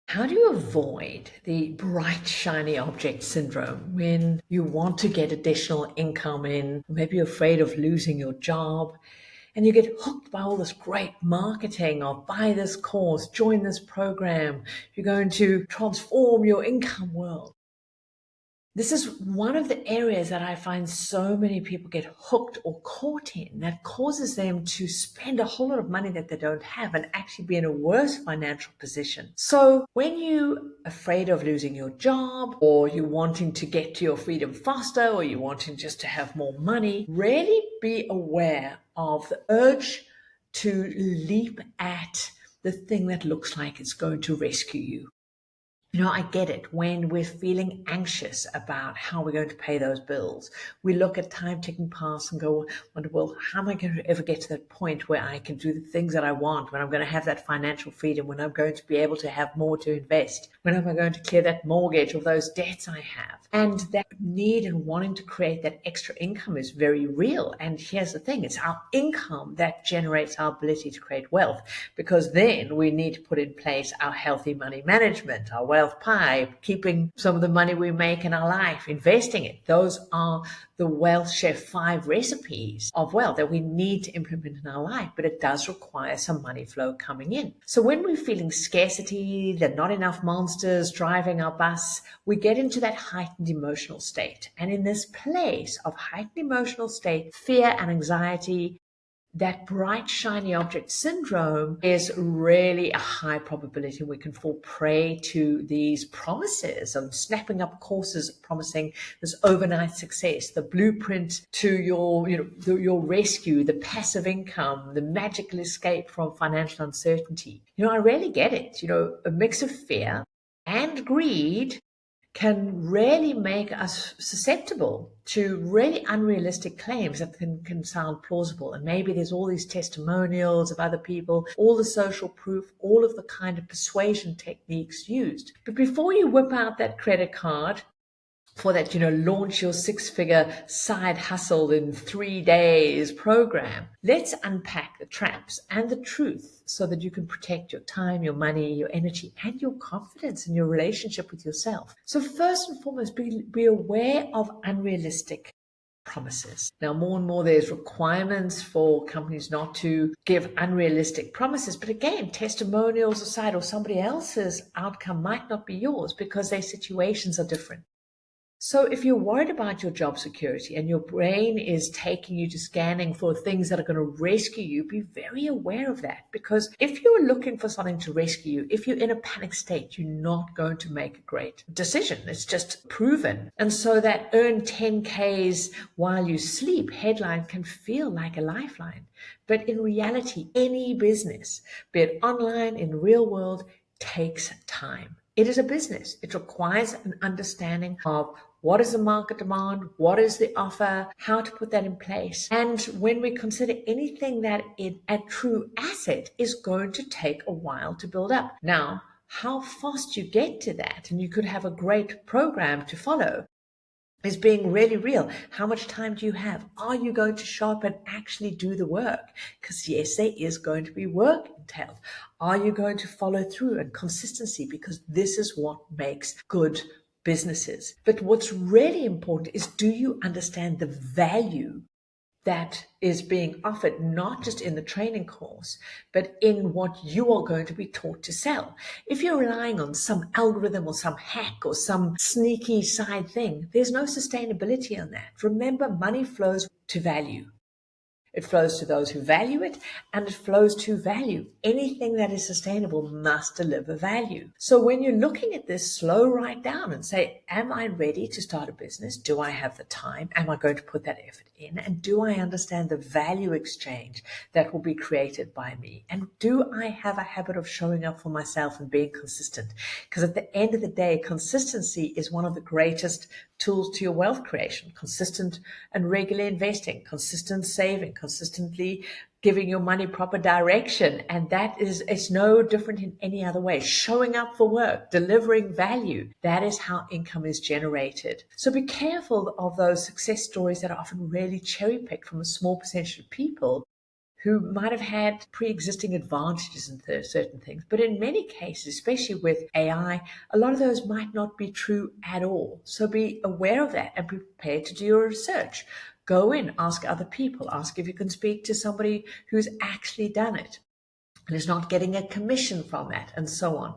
How do you avoid the bright, shiny object syndrome when you want to get additional income in? Maybe you're afraid of losing your job and you get hooked by all this great marketing of buy this course, join this program, you're going to transform your income world. This is one of the areas that I find so many people get hooked or caught in that causes them to spend a whole lot of money that they don't have and actually be in a worse financial position. So when you're afraid of losing your job, or you're wanting to get to your freedom faster, or you're wanting just to have more money, really be aware of the urge to leap at the thing that looks like it's going to rescue you. I get it. When we're feeling anxious about how we're going to pay those bills, we look at time ticking past and wonder, well, how am I going to ever get to that point where I can do the things that I want, when I'm going to have that financial freedom, when I'm going to be able to have more to invest, when am I going to clear that mortgage or those debts I have? And that need and wanting to create that extra income is very real. And here's the thing, it's our income that generates our ability to create wealth, because then we need to put in place our healthy money management, our wealth pie, keeping some of the money we make in our life, investing it. Those are the Wealth Chef 5 recipes of wealth that we need to implement in our life, but it does require some money flow coming in. So when we're feeling scarcity, there are not enough monsters driving our bus, we get into that heightened emotional state. And in this place of heightened emotional state, fear and anxiety, that bright, shiny object syndrome is really a high probability we can fall prey to these promises of snapping up courses promising this overnight success, the blueprint to your rescue, the passive income, the magical escape from financial uncertainty. I really get it. A mix of fear and greed can really make us susceptible to really unrealistic claims that can sound plausible. And maybe there's all these testimonials of other people, all the social proof, all of the kind of persuasion techniques used. But before you whip out that credit card for that, launch your six-figure side hustle in 3 days program, let's unpack the traps and the truth so that you can protect your time, your money, your energy, and your confidence in your relationship with yourself. So first and foremost, be aware of unrealistic promises. Now, more and more there's requirements for companies not to give unrealistic promises. But again, testimonials aside, or somebody else's outcome might not be yours because their situations are different. So if you're worried about your job security and your brain is taking you to scanning for things that are going to rescue you, be very aware of that. Because if you're looking for something to rescue you, if you're in a panic state, you're not going to make a great decision. It's just proven. And so that earn 10Ks while you sleep headline can feel like a lifeline. But in reality, any business, be it online, in real world, takes time. It is a business. It requires an understanding of what is the market demand, what is the offer, how to put that in place. And when we consider anything that is a true asset is going to take a while to build up. Now, how fast you get to that, and you could have a great program to follow, is being really real. How much time do you have? Are you going to show up and actually do the work? Because yes, there is going to be work entailed. Are you going to follow through and consistency? Because this is what makes good businesses. But what's really important is, do you understand the value that is being offered, not just in the training course, but in what you are going to be taught to sell? If you're relying on some algorithm or some hack or some sneaky side thing, there's no sustainability on that. Remember, money flows to value. It flows to those who value it, and it flows to value. Anything that is sustainable must deliver value. So when you're looking at this, slow right down and say, am I ready to start a business? Do I have the time? Am I going to put that effort in? And do I understand the value exchange that will be created by me? And do I have a habit of showing up for myself and being consistent? Because at the end of the day, consistency is one of the greatest tools to your wealth creation. Consistent and regular investing, consistent saving, consistently giving your money proper direction. And it's no different in any other way. Showing up for work, delivering value. That is how income is generated. So be careful of those success stories that are often really cherry picked from a small percentage of people who might have had pre-existing advantages in certain things. But in many cases, especially with AI, a lot of those might not be true at all. So be aware of that and be prepared to do your research. Go in, ask other people, ask if you can speak to somebody who's actually done it and is not getting a commission from that, and so on.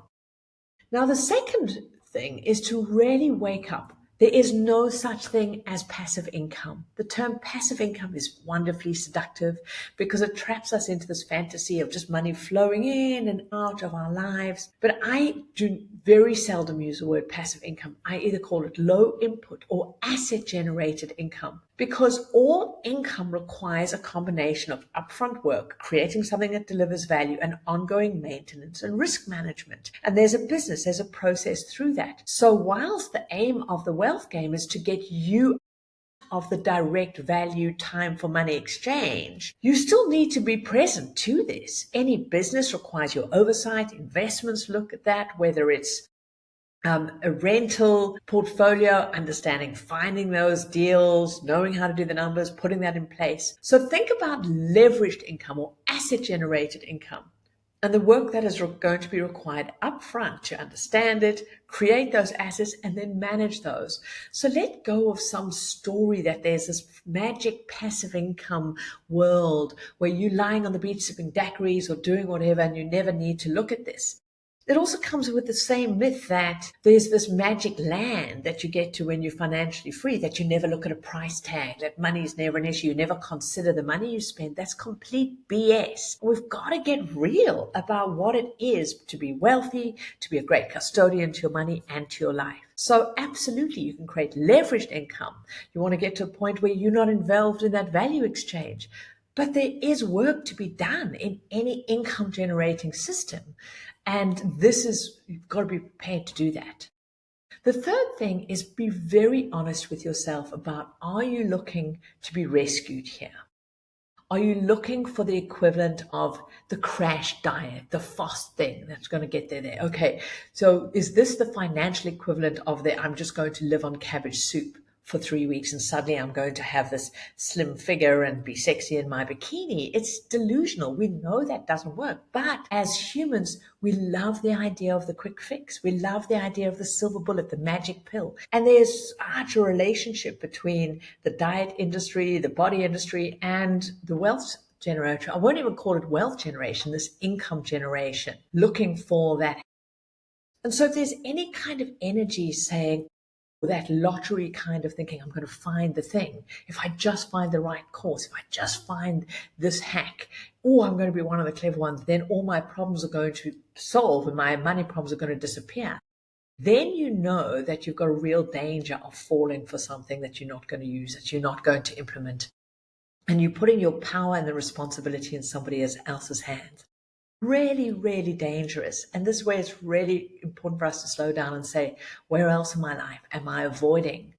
Now, the second thing is to really wake up. There is no such thing as passive income. The term passive income is wonderfully seductive because it traps us into this fantasy of just money flowing in and out of our lives. But I do very seldom use the word passive income. I either call it low input or asset generated income, because all income requires a combination of upfront work, creating something that delivers value, and ongoing maintenance and risk management. And there's a business, there's a process through that. So whilst the aim of the wealth game is to get you of the direct value time for money exchange, you still need to be present to this. Any business requires your oversight, investments look at that, whether it's a rental portfolio, understanding, finding those deals, knowing how to do the numbers, putting that in place. So think about leveraged income or asset generated income and the work that is going to be required upfront to understand it, create those assets, and then manage those. So let go of some story that there's this magic passive income world where you're lying on the beach sipping daiquiris or doing whatever and you never need to look at this. It also comes with the same myth that there's this magic land that you get to when you're financially free, that you never look at a price tag, that money is never an issue, you never consider the money you spend. That's complete BS. We've got to get real about what it is to be wealthy, to be a great custodian to your money and to your life. So absolutely, you can create leveraged income. You want to get to a point where you're not involved in that value exchange. But there is work to be done in any income generating system. And you've got to be prepared to do that. The third thing is be very honest with yourself about, are you looking to be rescued here? Are you looking for the equivalent of the crash diet, the fast thing that's going to get there? Okay, so is this the financial equivalent of I'm just going to live on cabbage soup for 3 weeks and suddenly I'm going to have this slim figure and be sexy in my bikini? It's delusional. We know that doesn't work. But as humans, we love the idea of the quick fix. We love the idea of the silver bullet, the magic pill. And there's such a relationship between the diet industry, the body industry, and the wealth generator. I won't even call it wealth generation, this income generation, looking for that. And so if there's any kind of energy saying, that lottery kind of thinking, I'm going to find the thing. If I just find the right course, if I just find this hack, I'm going to be one of the clever ones, then all my problems are going to solve and my money problems are going to disappear. Then you know that you've got a real danger of falling for something that you're not going to use, that you're not going to implement. And you're putting your power and the responsibility in somebody else's hands. Really, really dangerous. And this is where it's really important for us to slow down and say, where else in my life am I avoiding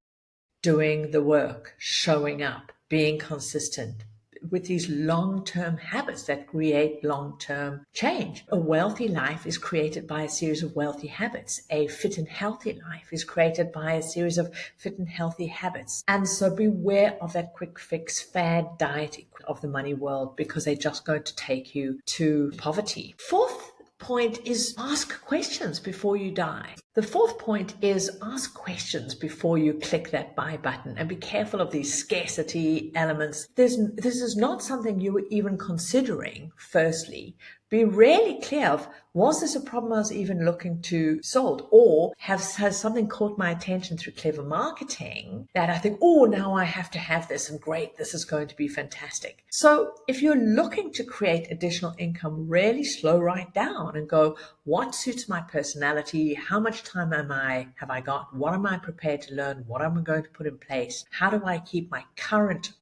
doing the work, showing up, being consistent with these long-term habits that create long-term change? A wealthy life is created by a series of wealthy habits. A fit and healthy life is created by a series of fit and healthy habits. And so beware of that quick fix fad diet of the money world, because they're just going to take you to poverty. Fourth point is ask questions before you die. The fourth point is ask questions before you click that buy button, and be careful of these scarcity elements. This is not something you were even considering, firstly. Be really clear of, was this a problem I was even looking to solve? Or has something caught my attention through clever marketing that I think, now I have to have this, and great, this is going to be fantastic. So if you're looking to create additional income, really slow right down and go, what suits my personality? How much time have I got? What am I prepared to learn? What am I going to put in place? How do I keep my current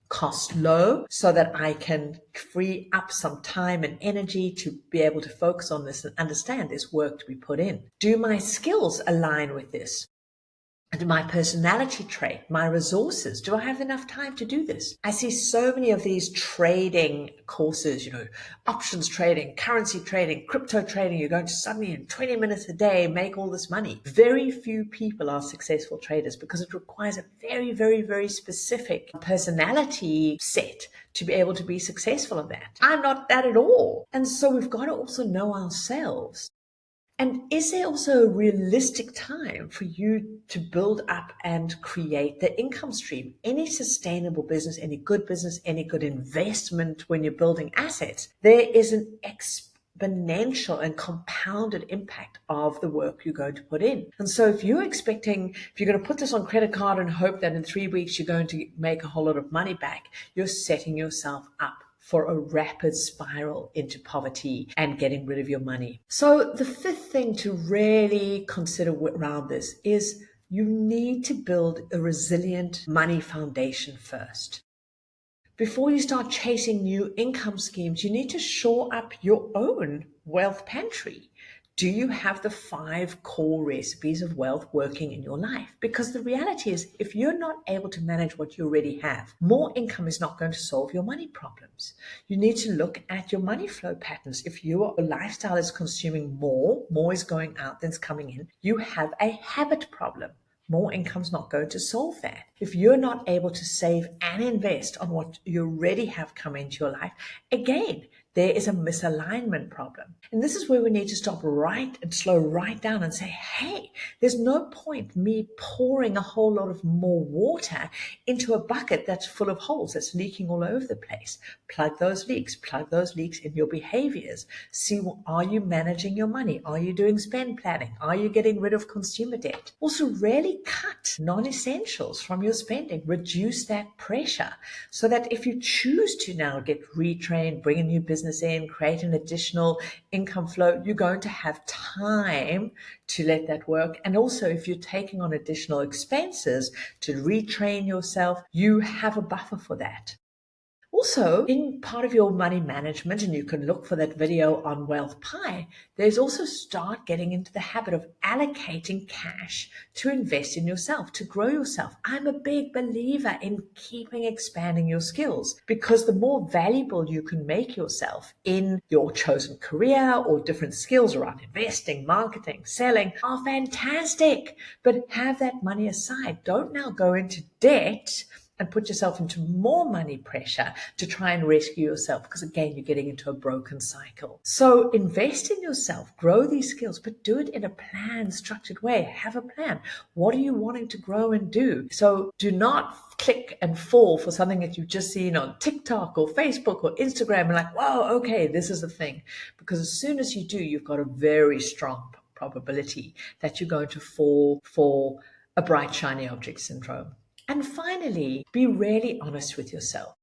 cost low so that I can free up some time and energy to be able to focus on this and understand there's work to be put in? Do my skills align with this? And my personality trait, my resources. Do I have enough time to do this? I see so many of these trading courses, options trading, currency trading, crypto trading. You're going to suddenly in 20 minutes a day make all this money. Very few people are successful traders because it requires a very, very, very specific personality set to be able to be successful in that. I'm not that at all. And so we've got to also know ourselves. And is there also a realistic time for you to build up and create the income stream? Any sustainable business, any good investment when you're building assets, there is an exponential and compounded impact of the work you're going to put in. And so if you're going to put this on credit card and hope that in 3 weeks you're going to make a whole lot of money back, you're setting yourself up for a rapid spiral into poverty and getting rid of your money. So the fifth thing to really consider around this is you need to build a resilient money foundation first. Before you start chasing new income schemes, you need to shore up your own wealth pantry. Do you have the 5 core recipes of wealth working in your life? Because the reality is, if you're not able to manage what you already have, more income is not going to solve your money problems. You need to look at your money flow patterns. If your lifestyle is consuming more is going out than is coming in, you have a habit problem. More income's not going to solve that. If you're not able to save and invest on what you already have come into your life, again, there is a misalignment problem. And this is where we need to stop slow right down and say, hey, there's no point me pouring a whole lot of more water into a bucket that's full of holes, that's leaking all over the place. Plug those leaks in your behaviors. See, are you managing your money? Are you doing spend planning? Are you getting rid of consumer debt? Also, really cut non-essentials from your spending. Reduce that pressure so that if you choose to now get retrained, bring a new business in, create an additional income flow, you're going to have time to let that work. And also, if you're taking on additional expenses to retrain yourself, you have a buffer for that. Also, in part of your money management, and you can look for that video on Wealth Pie, there's also start getting into the habit of allocating cash to invest in yourself, to grow yourself. I'm a big believer in expanding your skills, because the more valuable you can make yourself in your chosen career or different skills around investing, marketing, selling are fantastic. But have that money aside. Don't now go into debt and put yourself into more money pressure to try and rescue yourself, because again, you're getting into a broken cycle. So invest in yourself, grow these skills, but do it in a planned, structured way. Have a plan. What are you wanting to grow and do? So do not click and fall for something that you've just seen on TikTok or Facebook or Instagram and like, wow, okay, this is the thing. Because as soon as you do, you've got a very strong probability that you're going to fall for a bright, shiny object syndrome. And finally, be really honest with yourself.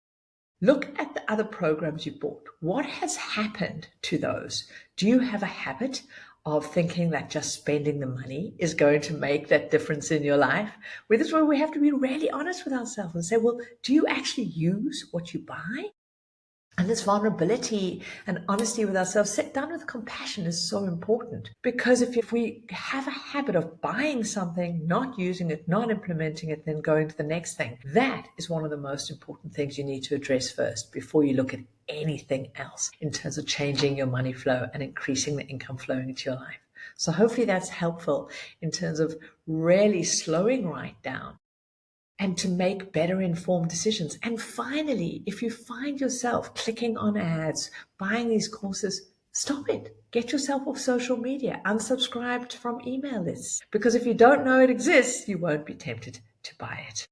Look at the other programs you bought. What has happened to those? Do you have a habit of thinking that just spending the money is going to make that difference in your life? Well, this is where we have to be really honest with ourselves and say, well, do you actually use what you buy? And this vulnerability and honesty with ourselves, sit down with compassion, is so important. Because if we have a habit of buying something, not using it, not implementing it, then going to the next thing, that is one of the most important things you need to address first before you look at anything else in terms of changing your money flow and increasing the income flowing into your life. So hopefully that's helpful in terms of really slowing right down and to make better informed decisions. And finally, if you find yourself clicking on ads, buying these courses, stop it. Get yourself off social media, unsubscribed from email lists, because if you don't know it exists, you won't be tempted to buy it.